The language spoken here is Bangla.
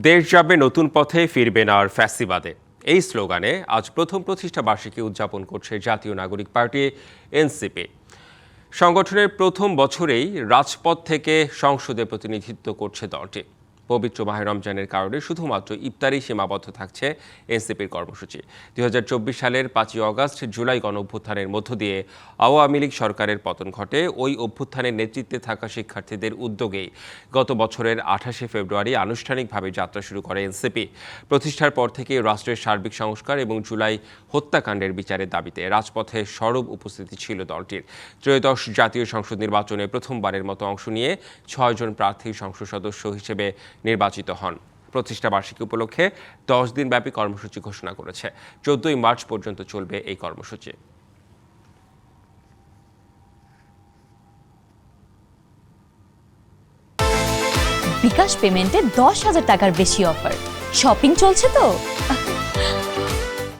দেশ যাবে নতুন পথে, ফিরবে না আর ফ্যাসিবাদে। এই স্লোগানে আজ প্রথম প্রতিষ্ঠা বার্ষিকী উদযাপন করছে জাতীয় নাগরিক পার্টি এনসিপি। সংগঠনের প্রথম বছরেই রাজপথ থেকে সংসদে প্রতিনিধিত্ব করছে দলটি। পবিত্র মাহে রমজানের কারণে শুধুমাত্র ইফতারেই সীমাবদ্ধ থাকছে এনসিপির কর্মসূচি। ২০২৪ সালের ৫ই অগাস্ট জুলাই গণঅভ্যুত্থানের মধ্য দিয়ে আওয়ামী লীগ সরকারের পতন ঘটে। ওই অভ্যুত্থানের নেতৃত্বে থাকা শিক্ষার্থীদের উদ্যোগেই গত বছরের ২৮শে ফেব্রুয়ারি আনুষ্ঠানিকভাবে যাত্রা শুরু করে এনসিপি। প্রতিষ্ঠার পর থেকে রাষ্ট্রের সার্বিক সংস্কার এবং জুলাই হত্যাকাণ্ডের বিচারের দাবিতে রাজপথে সরব উপস্থিতি ছিল দলটির। ত্রয়োদশ জাতীয় সংসদ নির্বাচনে প্রথমবারের মতো অংশ নিয়ে ৬ জন প্রার্থী সংসদ সদস্য হিসেবে নির্বাচিত হন। প্রতিষ্ঠা বার্ষিকী উপলক্ষে ১০ দিনব্যাপী কর্মসূচি ঘোষণা করেছে। ১৪ই মার্চ পর্যন্ত চলবে এই কর্মসূচি। বিকাশ পেমেন্টে ১০,০০০ টাকার বেশি অফার। শপিং চলছে তো।